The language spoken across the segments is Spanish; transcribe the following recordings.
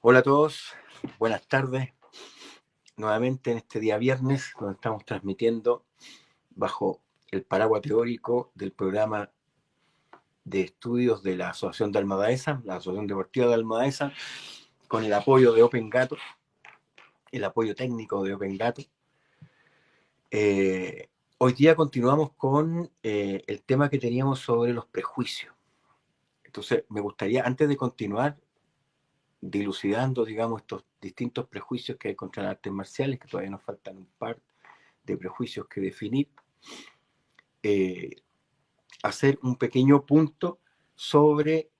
Hola a todos, buenas tardes. Nuevamente en este día viernes, donde estamos transmitiendo bajo el paraguas teórico del programa de estudios de la Asociación de Almadaesa, la Asociación Deportiva de Almadaesa, con el apoyo de Open Gato, el apoyo técnico de Open Gato. Hoy día continuamos con el tema que teníamos sobre los prejuicios. Entonces, me gustaría, antes de continuar dilucidando, digamos, estos distintos prejuicios que hay contra las artes marciales, que todavía nos faltan un par de prejuicios que definir, hacer un pequeño punto sobre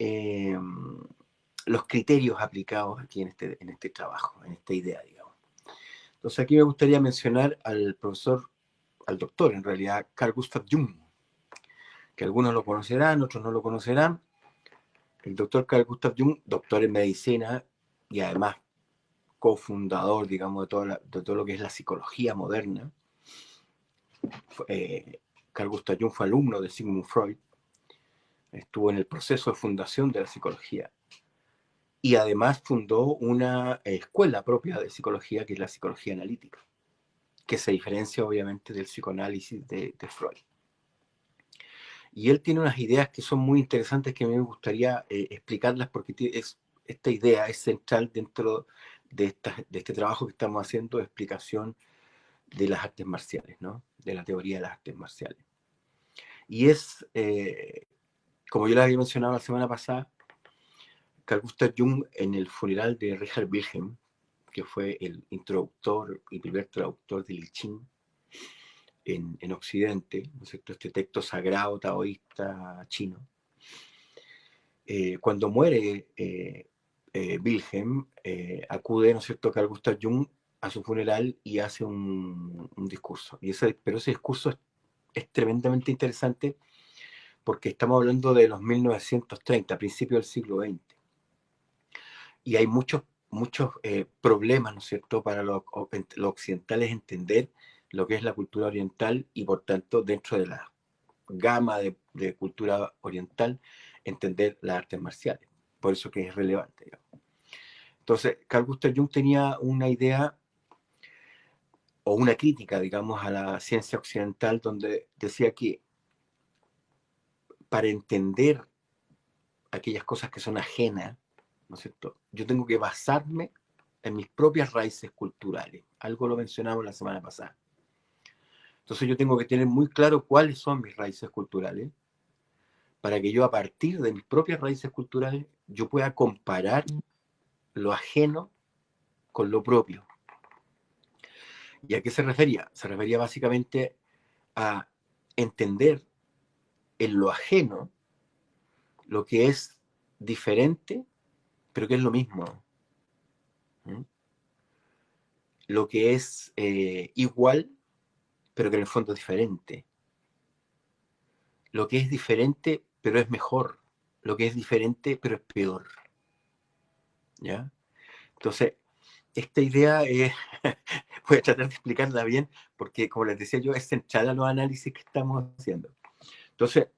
los criterios aplicados aquí en este trabajo, en esta idea, digamos. Entonces aquí me gustaría mencionar al profesor, al doctor en realidad, Carl Gustav Jung, que algunos lo conocerán, otros no lo conocerán. El doctor Carl Gustav Jung, doctor en medicina y además cofundador, digamos, de todo lo que es la psicología moderna. Carl Gustav Jung fue alumno de Sigmund Freud, estuvo en el proceso de fundación de la psicología y además fundó una escuela propia de psicología que es la psicología analítica, que se diferencia obviamente del psicoanálisis de Freud. Y él tiene unas ideas que son muy interesantes que a mí me gustaría explicarlas porque esta idea es central dentro de este trabajo que estamos haciendo de explicación de las artes marciales, ¿no? De la teoría de las artes marciales. Y es, como yo les había mencionado la semana pasada, Carl Gustav Jung en el funeral de Richard Wilhelm, que fue el introductor y primer traductor del I Ching en Occidente, ¿no es cierto? Este texto sagrado taoísta chino. Cuando muere Wilhelm, acude, ¿no es cierto?, Carl Gustav Jung a su funeral y hace un discurso. Pero ese discurso es tremendamente interesante porque estamos hablando de los 1930, principios del siglo XX. Y hay muchos problemas, ¿no es cierto?, para los occidentales entender lo que es la cultura oriental y, por tanto, dentro de la gama de cultura oriental, entender las artes marciales. Por eso que es relevante, digamos. Entonces, Carl Gustav Jung tenía una idea o una crítica, digamos, a la ciencia occidental donde decía que para entender aquellas cosas que son ajenas, ¿no es cierto?, yo tengo que basarme en mis propias raíces culturales. Algo lo mencionamos la semana pasada. Entonces yo tengo que tener muy claro cuáles son mis raíces culturales para que yo a partir de mis propias raíces culturales yo pueda comparar lo ajeno con lo propio. ¿Y a qué se refería? Se refería básicamente a entender en lo ajeno lo que es diferente, pero que es lo mismo. ¿Mm? Lo que es igual, pero que en el fondo es diferente. Lo que es diferente, pero es mejor. Lo que es diferente, pero es peor. ¿Ya? Entonces, esta idea voy a tratar de explicarla bien, porque como les decía yo, es central a los análisis que estamos haciendo. Entonces,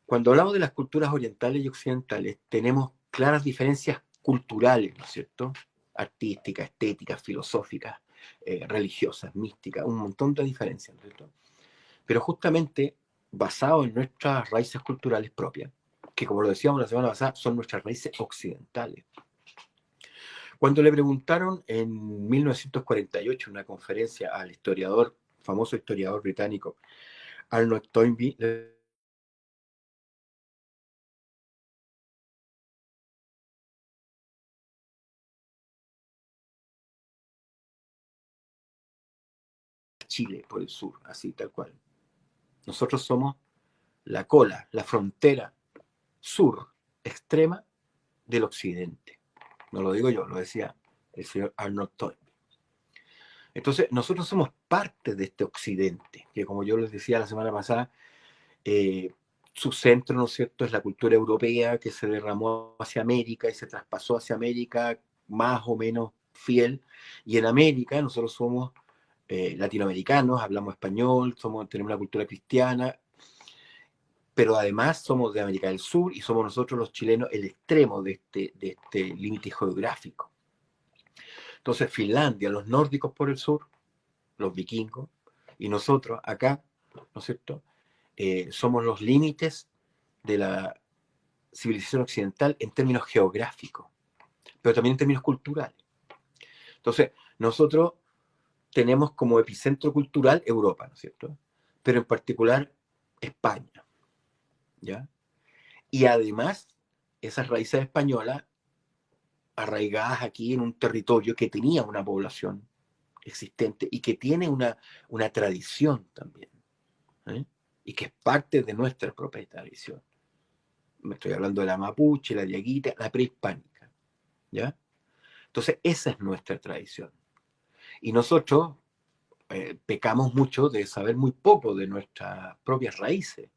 cuando hablamos de las culturas orientales y occidentales, tenemos claras diferencias culturales, ¿no es cierto? Artísticas, estéticas, filosóficas, religiosas, místicas, un montón de diferencias, ¿no es cierto? Pero justamente basado en nuestras raíces culturales propias, que como lo decíamos la semana pasada, son nuestras raíces occidentales. Cuando le preguntaron en 1948 en una conferencia al historiador, famoso historiador británico, Arnold Toynbee, Chile por el sur, así tal cual. Nosotros somos la cola, la frontera sur extrema del occidente. No lo digo yo, lo decía el señor Arnold Toynbee. Entonces, nosotros somos parte de este occidente, que como yo les decía la semana pasada, su centro, ¿no es cierto?, es la cultura europea que se derramó hacia América y se traspasó hacia América más o menos fiel. Y en América nosotros somos latinoamericanos, hablamos español, tenemos una cultura cristiana, pero además somos de América del Sur y somos nosotros los chilenos el extremo de este límite geográfico. Entonces Finlandia, los nórdicos por el sur, los vikingos, y nosotros acá, ¿no es cierto? Somos los límites de la civilización occidental en términos geográficos, pero también en términos culturales. Entonces, nosotros tenemos como epicentro cultural Europa, ¿no es cierto? Pero en particular España, ¿ya? Y además, esas raíces españolas arraigadas aquí en un territorio que tenía una población existente y que tiene una tradición también, ¿eh? Y que es parte de nuestra propia tradición. Me estoy hablando de la mapuche, la diaguita, la prehispánica, ¿ya? Entonces, esa es nuestra tradición. Y nosotros pecamos mucho de saber muy poco de nuestras propias raíces.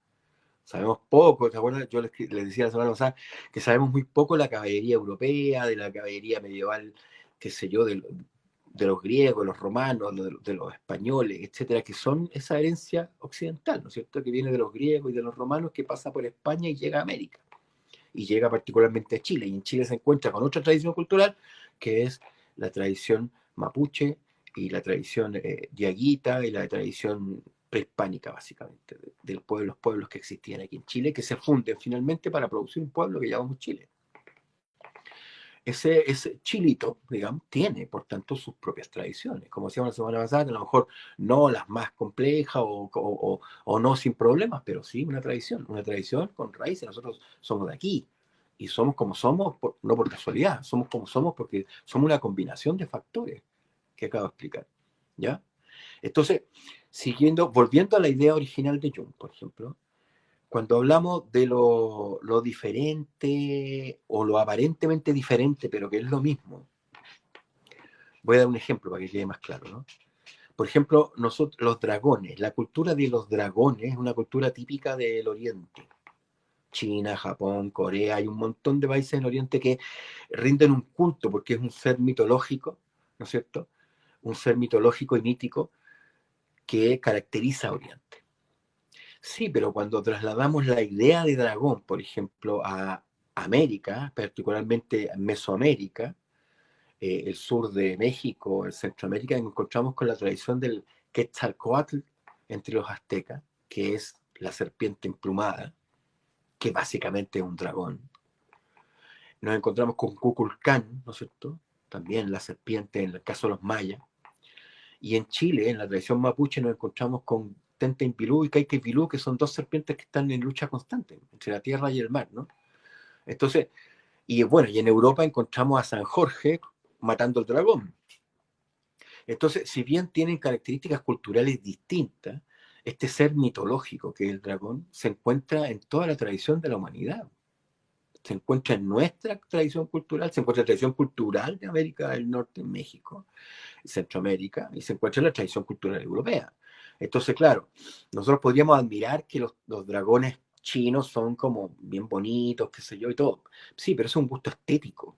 Sabemos poco, ¿te acuerdas? Yo les decía la semana pasada que sabemos muy poco de la caballería europea, de la caballería medieval, qué sé yo, de los griegos, de los romanos, de los españoles, etcétera, que son esa herencia occidental, ¿no es cierto? Que viene de los griegos y de los romanos, que pasa por España y llega a América. Y llega particularmente a Chile. Y en Chile se encuentra con otra tradición cultural, que es la tradición mapuche y la tradición diaguita y la tradición prehispánica, básicamente, los pueblos que existían aquí en Chile, que se funden finalmente para producir un pueblo que llamamos Chile. Ese chilito, digamos, tiene, por tanto, sus propias tradiciones. Como decíamos la semana pasada, a lo mejor no las más complejas o no sin problemas, pero sí una tradición con raíces. Nosotros somos de aquí y somos como somos, no por casualidad, somos como somos porque somos una combinación de factores que acabo de explicar, ¿ya? Entonces, volviendo a la idea original de Jung, por ejemplo, cuando hablamos de lo diferente o lo aparentemente diferente, pero que es lo mismo, voy a dar un ejemplo para que quede más claro, ¿no? Por ejemplo, nosotros, los dragones, la cultura de los dragones es una cultura típica del Oriente. China, Japón, Corea, hay un montón de países del Oriente que rinden un culto porque es un ser mitológico, ¿no es cierto? Un ser mitológico y mítico que caracteriza a Oriente. Sí, pero cuando trasladamos la idea de dragón, por ejemplo, a América, particularmente a Mesoamérica, el sur de México, el Centroamérica, encontramos con la tradición del Quetzalcóatl entre los aztecas, que es la serpiente emplumada, que básicamente es un dragón. Nos encontramos con Kukulcán, ¿no es cierto? También la serpiente en el caso de los mayas. Y en Chile, en la tradición mapuche, nos encontramos con Tenteinpilú y Caiquepilú, que son dos serpientes que están en lucha constante entre la tierra y el mar, ¿no? Entonces, y bueno, y en Europa encontramos a San Jorge matando al dragón. Entonces, si bien tienen características culturales distintas, este ser mitológico que es el dragón se encuentra en toda la tradición de la humanidad. Se encuentra en nuestra tradición cultural, se encuentra en la tradición cultural de América del Norte, en México, Centroamérica, y se encuentra en la tradición cultural europea. Entonces, claro, nosotros podríamos admirar que los dragones chinos son como bien bonitos, qué sé yo, y todo. Sí, pero es un gusto estético.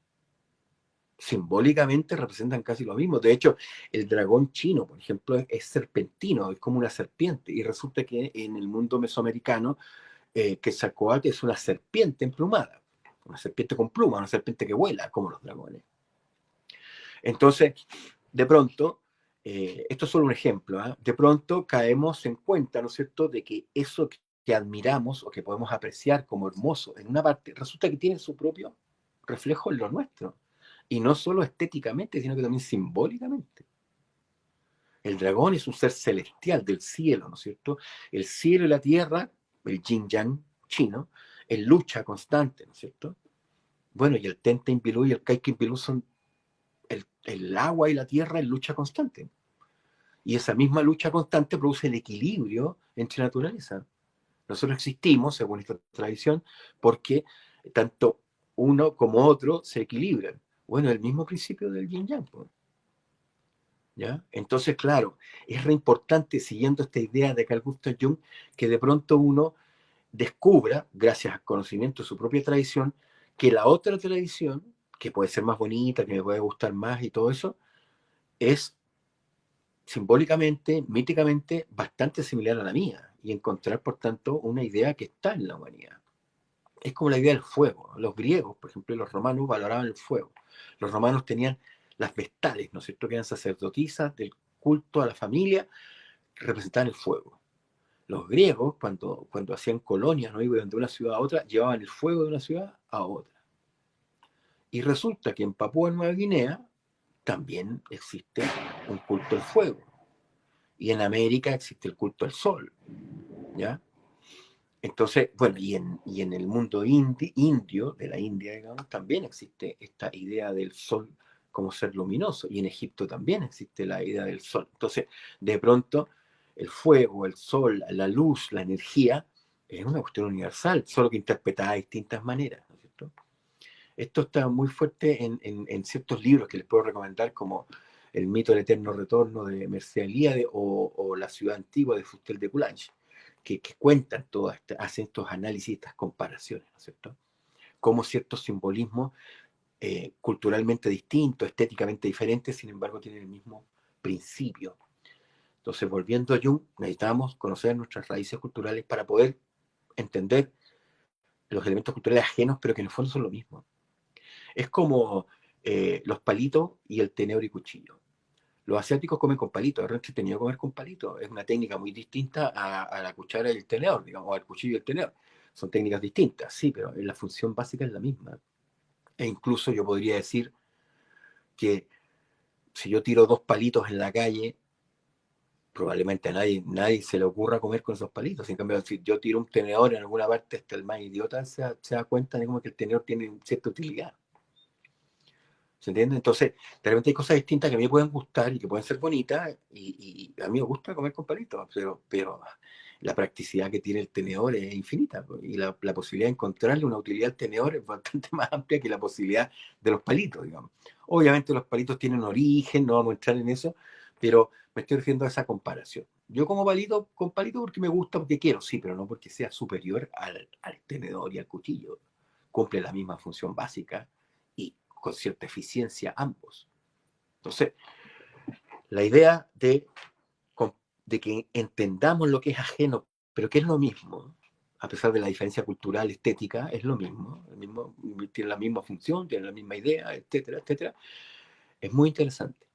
Simbólicamente representan casi lo mismo. De hecho, el dragón chino, por ejemplo, es serpentino, es como una serpiente. Y resulta que en el mundo mesoamericano, Quetzalcóatl es una serpiente emplumada. Una serpiente con pluma, una serpiente que vuela, como los dragones. Entonces, de pronto, esto es solo un ejemplo, ¿eh? De pronto caemos en cuenta, ¿no es cierto?, de que eso que admiramos o que podemos apreciar como hermoso en una parte, resulta que tiene su propio reflejo en lo nuestro. Y no solo estéticamente, sino que también simbólicamente. El dragón es un ser celestial del cielo, ¿no es cierto? El cielo y la tierra, el yin-yang chino, en lucha constante, ¿no es cierto? Bueno, y el Tenten-Bilú y el Kaikin-Bilú son el agua y la tierra en lucha constante. Y esa misma lucha constante produce el equilibrio entre naturaleza. Nosotros existimos, según esta tradición, porque tanto uno como otro se equilibran. Bueno, el mismo principio del yin-yang, ¿ya? Entonces, claro, es re importante, siguiendo esta idea de Carl Gustav Jung, que de pronto uno descubra, gracias al conocimiento de su propia tradición, que la otra tradición, que puede ser más bonita, que me puede gustar más y todo eso, es simbólicamente, míticamente, bastante similar a la mía. y encontrar, por tanto, una idea que está en la humanidad. Es como la idea del fuego. Los griegos, por ejemplo, y los romanos valoraban el fuego. Los romanos tenían las vestales, ¿no es cierto?, que eran sacerdotisas del culto a la familia, que representaban el fuego. Los griegos, cuando hacían colonias, ¿no?, iban de una ciudad a otra, llevaban el fuego de una ciudad a otra. Y resulta que en Papúa Nueva Guinea también existe un culto al fuego. Y en América existe el culto al sol, ¿ya? Entonces, bueno, y en el mundo indio, de la India, digamos, también existe esta idea del sol como ser luminoso. Y en Egipto también existe la idea del sol. Entonces, de pronto, el fuego, el sol, la luz, la energía, es una cuestión universal, solo que interpretada de distintas maneras, ¿no es cierto? Esto está muy fuerte en ciertos libros que les puedo recomendar, como El mito del eterno retorno de Mircea Eliade o La ciudad antigua de Fustel de Coulanges, que cuentan todas, hacen estos análisis, estas comparaciones, ¿no es cierto? Cómo ciertos simbolismos culturalmente distintos, estéticamente diferentes, sin embargo tienen el mismo principio. Entonces, volviendo a Jung, necesitamos conocer nuestras raíces culturales para poder entender los elementos culturales ajenos, pero que en el fondo son lo mismo. Es como los palitos y el tenedor y cuchillo. Los asiáticos comen con palitos, es entretenido comer con palitos. Es una técnica muy distinta a la cuchara y el tenedor, digamos, o al cuchillo y el tenedor. Son técnicas distintas, sí, pero la función básica es la misma. E incluso yo podría decir que si yo tiro dos palitos en la calle, probablemente a nadie se le ocurra comer con esos palitos. En cambio, si yo tiro un tenedor en alguna parte, hasta el más idiota se da cuenta de cómo que el tenedor tiene cierta utilidad. ¿Se entiende? Entonces, de repente hay cosas distintas que a mí me pueden gustar y que pueden ser bonitas, y a mí me gusta comer con palitos, pero la practicidad que tiene el tenedor es infinita, y la posibilidad de encontrarle una utilidad al tenedor es bastante más amplia que la posibilidad de los palitos, digamos. Obviamente los palitos tienen origen, no vamos a entrar en eso, pero me estoy refiriendo a esa comparación. Yo como palito con palito porque me gusta, porque quiero, sí, pero no porque sea superior al tenedor y al cuchillo. Cumple la misma función básica y con cierta eficiencia ambos. Entonces, la idea de que entendamos lo que es ajeno, pero que es lo mismo, a pesar de la diferencia cultural, estética, es lo mismo, tiene la misma función, tiene la misma idea, etcétera, etcétera, es muy interesante.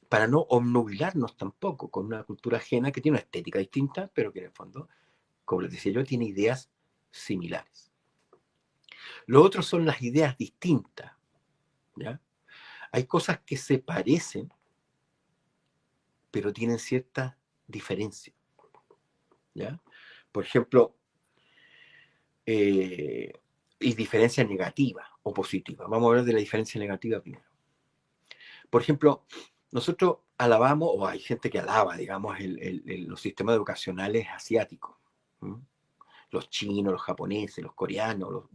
Para no obnubilarnos tampoco con una cultura ajena que tiene una estética distinta, pero que en el fondo, como les decía yo, tiene ideas similares. Lo otro son las ideas distintas, ¿ya? Hay cosas que se parecen, pero tienen cierta diferencia, ¿ya? Por ejemplo, eh, y diferencia negativa o positiva. Vamos a hablar de la diferencia negativa primero. Por ejemplo, nosotros alabamos, o hay gente que alaba, digamos, los sistemas educacionales asiáticos. ¿Mm? Los chinos, los japoneses, los coreanos,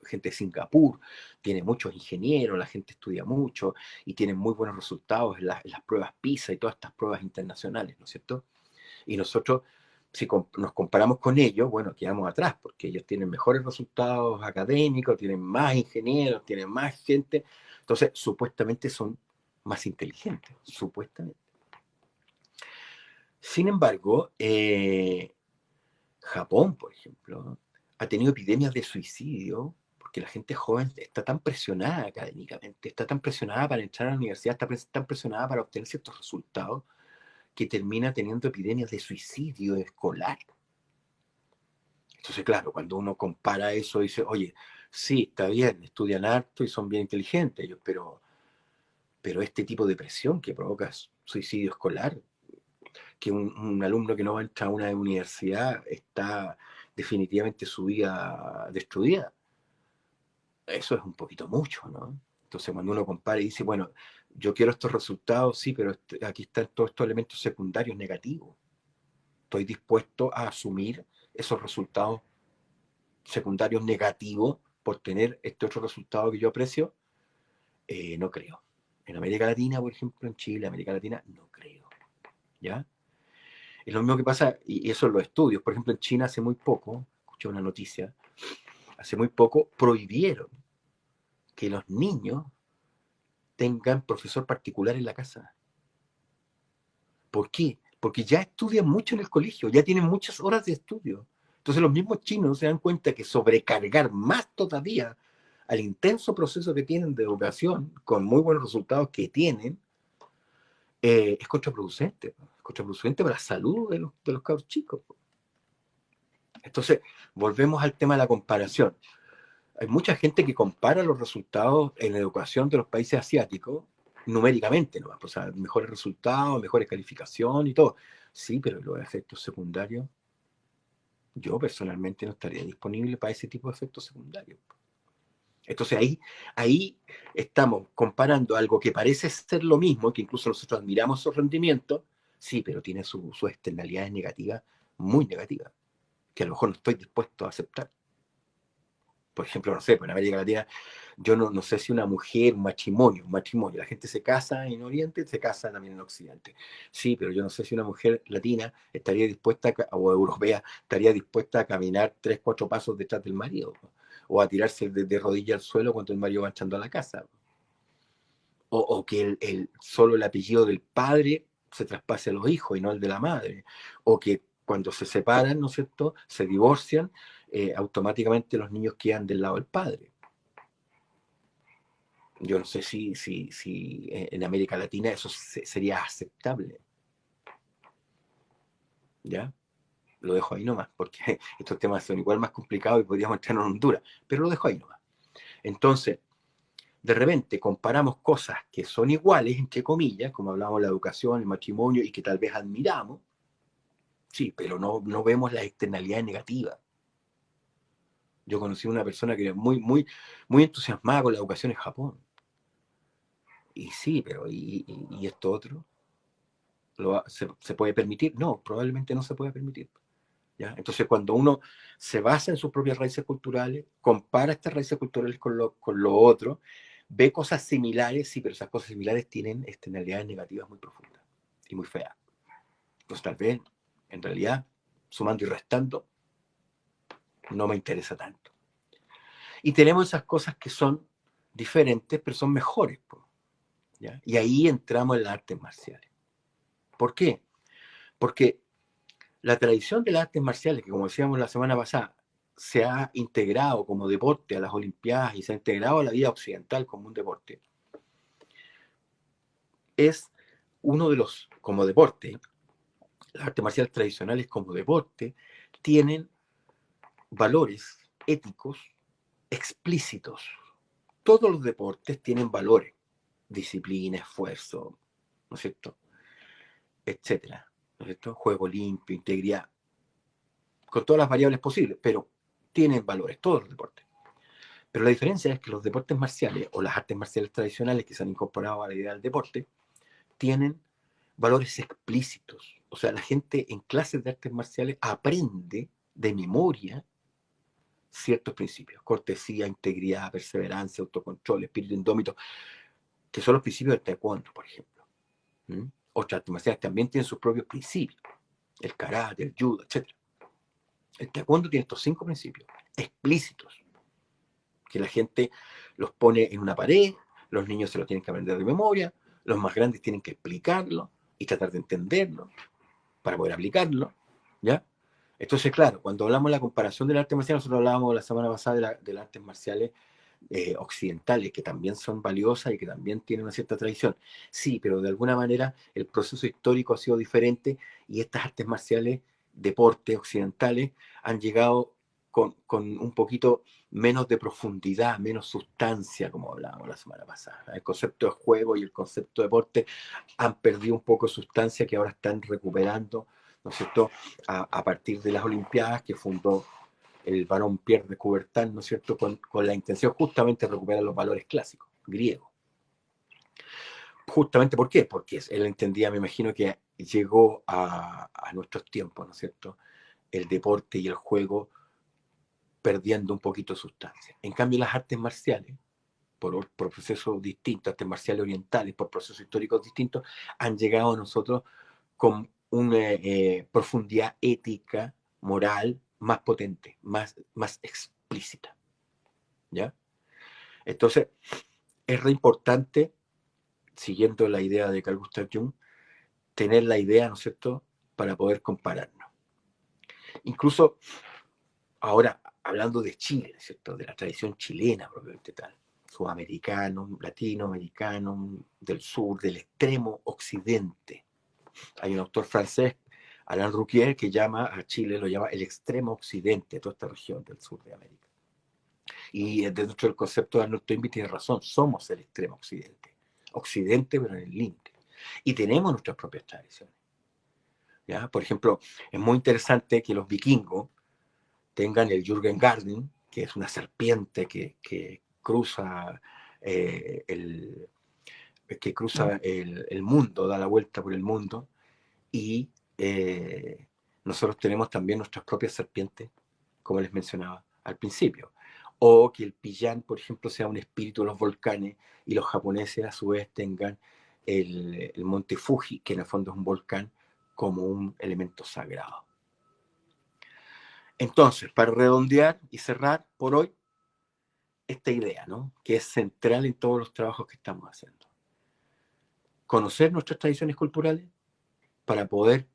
gente de Singapur, tiene muchos ingenieros, la gente estudia mucho y tienen muy buenos resultados en las pruebas PISA y todas estas pruebas internacionales, ¿no es cierto? Y nosotros, si nos comparamos con ellos, bueno, quedamos atrás, porque ellos tienen mejores resultados académicos, tienen más ingenieros, tienen más gente, entonces supuestamente son más inteligentes, supuestamente. Sin embargo, Japón, por ejemplo, ha tenido epidemias de suicidio porque la gente joven está tan presionada académicamente, está tan presionada para entrar a la universidad, está tan presionada para obtener ciertos resultados, que termina teniendo epidemias de suicidio escolar. Entonces, claro, cuando uno compara eso, dice, oye, sí, está bien, estudian harto y son bien inteligentes ellos, pero este tipo de presión que provoca suicidio escolar, que un alumno que no va a entrar a una universidad está definitivamente su vida destruida, eso es un poquito mucho, ¿no? Entonces, cuando uno compara y dice, bueno, yo quiero estos resultados, sí, pero aquí están todos estos elementos secundarios negativos. Estoy dispuesto a asumir esos resultados secundarios negativos por tener este otro resultado que yo aprecio. No creo. En América Latina, por ejemplo, en Chile, América Latina, no creo. ¿Ya? Es lo mismo que pasa, y eso en los estudios. Por ejemplo, en China hace muy poco, escuché una noticia, hace muy poco prohibieron que los niños tengan profesor particular en la casa. ¿Por qué? porque ya estudian mucho en el colegio, ya tienen muchas horas de estudio. Entonces los mismos chinos se dan cuenta que sobrecargar más todavía al intenso proceso que tienen de educación, con muy buenos resultados que tienen, es contraproducente. Es contraproducente para la salud de los cabros chicos. Entonces, volvemos al tema de la comparación. Hay mucha gente que compara los resultados en la educación de los países asiáticos numéricamente, ¿no? O sea, mejores resultados, mejores calificaciones y todo. Sí, pero los efectos secundarios, yo personalmente no estaría disponible para ese tipo de efectos secundarios. Entonces ahí estamos comparando algo que parece ser lo mismo, que incluso nosotros admiramos su rendimiento, sí, pero tiene sus externalidades negativas, muy negativas, que a lo mejor no estoy dispuesto a aceptar. Por ejemplo, no sé, pues en América Latina, yo no sé si una mujer, un matrimonio, la gente se casa en Oriente, se casa también en Occidente. Sí, pero yo no sé si una mujer latina estaría dispuesta, o europea, estaría dispuesta a caminar 3, 4 pasos detrás del marido, o a tirarse de rodilla al suelo cuando el marido va entrando a la casa. O que solo el apellido del padre se traspase a los hijos y no el de la madre. O que cuando se separan, ¿no es cierto?, se divorcian, automáticamente los niños quedan del lado del padre. Yo no sé si en América Latina eso sería aceptable. ¿Ya? Lo dejo ahí nomás, porque estos temas son igual más complicados y podríamos entrar en Honduras, pero lo dejo ahí nomás. Entonces, de repente comparamos cosas que son iguales, entre comillas, como hablábamos de la educación, el matrimonio, y que tal vez admiramos, sí, pero no vemos las externalidades negativas. Yo conocí a una persona que era muy entusiasmada con la educación en Japón. Y sí, pero ¿y esto otro? ¿Se puede permitir? No, probablemente no se puede permitir. ¿Ya? Entonces, cuando uno se basa en sus propias raíces culturales, compara estas raíces culturales con lo otro, ve cosas similares, sí, pero esas cosas similares tienen externalidades negativas muy profundas y muy feas. Entonces, tal vez, en realidad, sumando y restando, no me interesa tanto. Y tenemos esas cosas que son diferentes, pero son mejores. ¿Ya? Y ahí entramos en las artes marciales. ¿Por qué? Porque la tradición de las artes marciales, que como decíamos la semana pasada, se ha integrado como deporte a las Olimpiadas y se ha integrado a la vida occidental como un deporte, es uno de los, como deporte, las artes marciales tradicionales como deporte, tienen valores éticos explícitos. Todos los deportes tienen valores, disciplina, esfuerzo, ¿no es cierto?, etcétera, ¿no es cierto?, juego limpio, integridad, con todas las variables posibles, pero tienen valores, todos los deportes. Pero la diferencia es que los deportes marciales o las artes marciales tradicionales que se han incorporado a la idea del deporte tienen valores explícitos. O sea, la gente en clases de artes marciales aprende de memoria ciertos principios: cortesía, integridad, perseverancia, autocontrol, espíritu indómito, que son los principios del taekwondo, por ejemplo. Otras artes marciales también tienen sus propios principios: el karate, el judo, etc. El taekwondo tiene estos 5 principios explícitos, que la gente los pone en una pared, los niños se lo tienen que aprender de memoria, los más grandes tienen que explicarlo y tratar de entenderlo para poder aplicarlo, ¿ya? Entonces, claro, cuando hablamos de la comparación del arte marcial, nosotros hablábamos la semana pasada de las artes marciales occidentales, que también son valiosas y que también tienen una cierta tradición. Sí, pero de alguna manera el proceso histórico ha sido diferente y estas artes marciales, deportes occidentales, han llegado con un poquito menos de profundidad, menos sustancia, como hablábamos la semana pasada. El concepto de juego y el concepto de deporte han perdido un poco de sustancia, que ahora están recuperando, ¿no es cierto?, a partir de las Olimpiadas que fundó el barón Pierre de Coubertin, ¿no es cierto?, con la intención justamente de recuperar los valores clásicos, griegos. Justamente, ¿por qué? Porque él entendía, me imagino, que llegó a nuestros tiempos, ¿no es cierto?, el deporte y el juego perdiendo un poquito de sustancia. En cambio, las artes marciales, por procesos distintos, artes marciales orientales, por procesos históricos distintos, han llegado a nosotros con una profundidad ética, moral, más potente, más explícita. ¿Ya? Entonces, es re importante, siguiendo la idea de Carl Gustav Jung, tener la idea, ¿no es cierto?, para poder compararnos. Incluso ahora, hablando de Chile, ¿cierto? De la tradición chilena propiamente tal, sudamericano, latinoamericano, del sur, del extremo occidente. Hay un autor francés, Alain Rouquier, que llama a Chile, lo llama el extremo occidente, toda esta región del sur de América. Y dentro del concepto de Arnold Toynbee tiene razón, somos el extremo occidente. Occidente, pero en el límite. Y tenemos nuestras propias tradiciones. ¿Ya? Por ejemplo, es muy interesante que los vikingos tengan el Jürgengarden, que es una serpiente que cruza el mundo, da la vuelta por el mundo, y nosotros tenemos también nuestras propias serpientes, como les mencionaba al principio. O que el Pillán, por ejemplo, sea un espíritu de los volcanes y los japoneses a su vez tengan el monte Fuji, que en el fondo es un volcán, como un elemento sagrado. Entonces, para redondear y cerrar por hoy, esta idea, ¿no? Que es central en todos los trabajos que estamos haciendo. Conocer nuestras tradiciones culturales para poder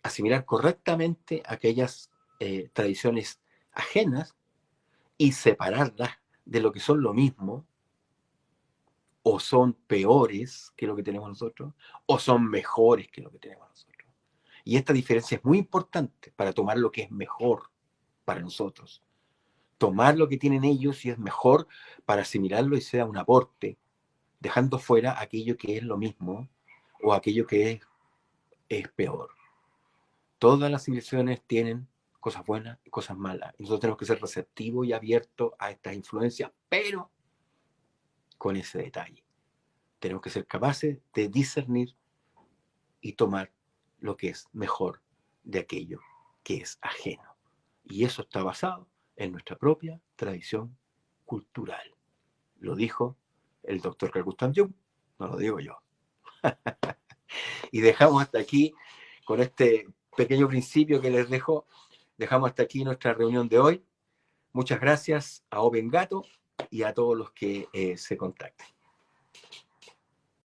asimilar correctamente aquellas tradiciones ajenas y separarlas de lo que son lo mismo, o son peores que lo que tenemos nosotros, o son mejores que lo que tenemos nosotros. Y esta diferencia es muy importante para tomar lo que es mejor para nosotros. Tomar lo que tienen ellos y es mejor para asimilarlo y sea un aporte, dejando fuera aquello que es lo mismo o aquello que es peor. Todas las civilizaciones tienen cosas buenas y cosas malas. Y nosotros tenemos que ser receptivos y abiertos a estas influencias, pero con ese detalle. Tenemos que ser capaces de discernir y tomar lo que es mejor de aquello que es ajeno. Y eso está basado en nuestra propia tradición cultural. Lo dijo el doctor Carl Gustav Jung, no lo digo yo. Y dejamos hasta aquí, con este pequeño principio que les dejo, dejamos hasta aquí nuestra reunión de hoy. Muchas gracias a Open Gato y a todos los que se contacten.